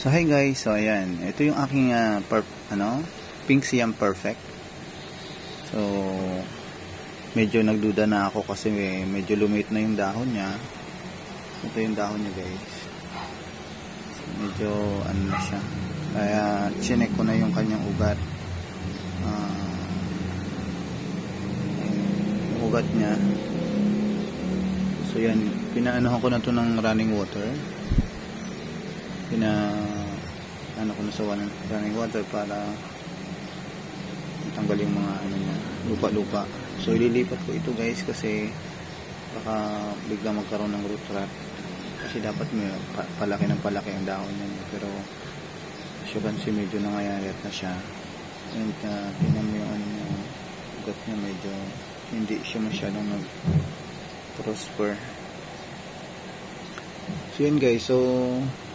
So hi guys, so ayan, ito yung aking Pink Siam Perfect. So medyo nagduda na ako kasi medyo lumit na yung dahon niya. Ito yung dahon niya guys. So, medyo na siya. Kaya chinek ko na yung kanyang ugat. Yung ugat niya. So yan, pinaanohan ko na to ng running water. Ano ko na sa running water para tanggal yung mga niya, lupa-lupa. So ililipat ko ito guys kasi baka bigla magkaroon ng root rot. Kasi dapat may palaki ng palaki ang dahon niya. Pero as you can see, medyo nangayayat na siya. And tingnan mo yung niya, ugat niya, medyo hindi siya masyadong nag-prosper. So yun guys, so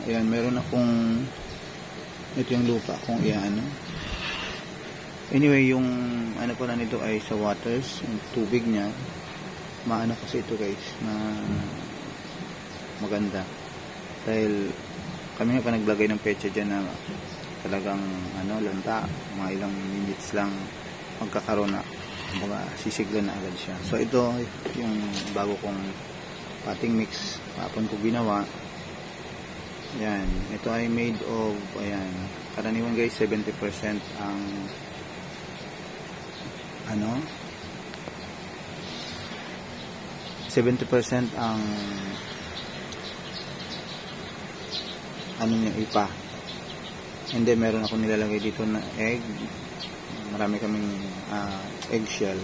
ayan, meron akong ito yung lupa kung iano. Anyway, yung pala nito ay sa waters, yung tubig niya maano kasi ito guys na maganda dahil kami nga pa naglagay ng pecha dyan na talagang lanta, mga ilang minutes lang magkakaroon na, sisigla na agad siya. So ito yung bago kong potting mix kapon ko ginawa. Yan, ito ay made of, ayan, karaniwan guys 70% ang 70% ang niya, ipa. And then meron ako nilalagay dito na egg. Marami kaming eggshell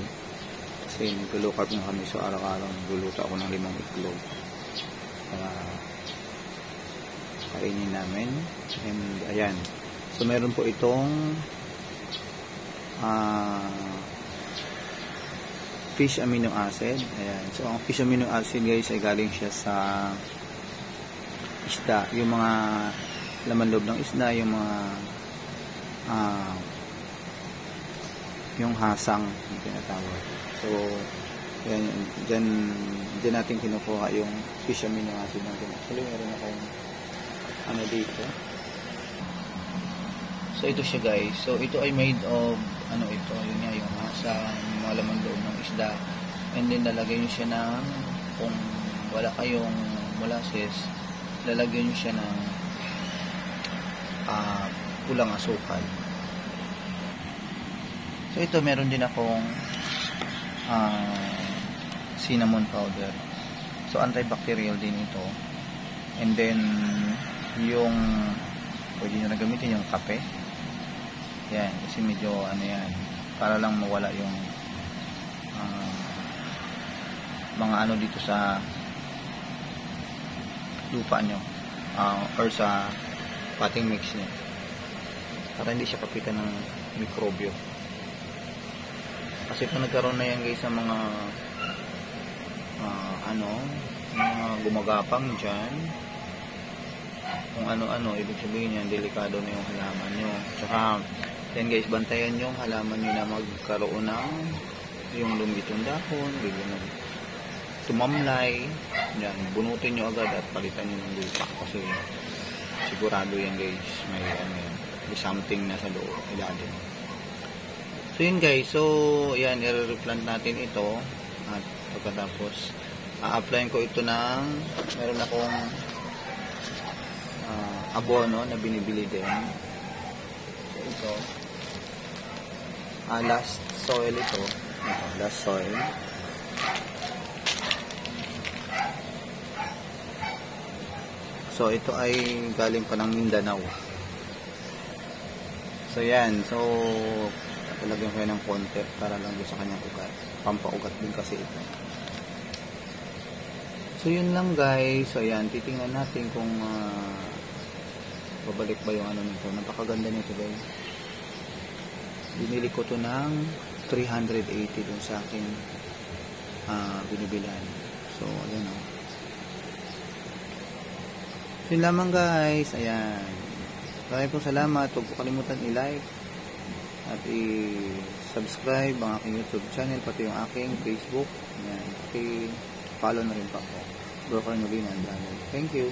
kasi naglo-low carb na kami, so araw-araw nagluluto ako ng 5 itlog para kainin namin. And ayan, so meron po itong fish amino acid. Ayan, so ang fish amino acid guys ay galing siya sa isda, yung mga laman loob ng isda, yung mga yung hasang yung tinatawag. So yan, dyan natin kinukuha yung fish amino acid natin. Actually meron akong dito. So ito siya guys. So ito ay made of ito, yun nga, yung hasang, yung mga laman loob ng isda. And then lalagay nyo siya ng, kung wala kayong molasses, lalagyan nyo siya ng pulang asukal. So ito, meron din akong cinnamon powder. So antibacterial din ito. And then yung pwede nyo na gamitin yung kape. Yan, kasi medyo yan, para lang mawala yung mga dito sa lupa nyo or sa potting mix nyo para hindi siya kapitan ng mikrobyo. Kasi kung nagkaroon na yan guys sa mga mga gumagapang dyan, kung ano-ano, ibig sabihin yan, delikado na yung halaman nyo. Tsaka yan guys, bantayan yung halaman nyo na magkaroon ng yung lumitong dahon, biglang tumamlay. Yan, bunutin nyo agad at palitan nyo ng lupa kasi sigurado yan guys, may something na sa loob, ilalim. So yun guys, so yan, i-replant natin ito at pagkatapos a-applyin ko ito ng, meron akong abono na binibili din. So ito last soil ito, last soil. So ito ay galing pa ng Mindanao. So yan, so talagyan ko yan ng konti para lang doon sa kanyang ugat, pampaugat din kasi ito. So yun lang guys. So yan, titingnan natin kung babalik ba yung nito. Napakaganda nito guys. Binili ko to ng 380 dun sa aking binibilan. So ayan o. Yun lamang guys. Ayan, maraming po salamat. Huwag po kalimutan i-like at i-subscribe ang aking YouTube channel, pati yung aking Facebook. Ayan, pati follow na rin pa ako, Broker Novina. Thank you.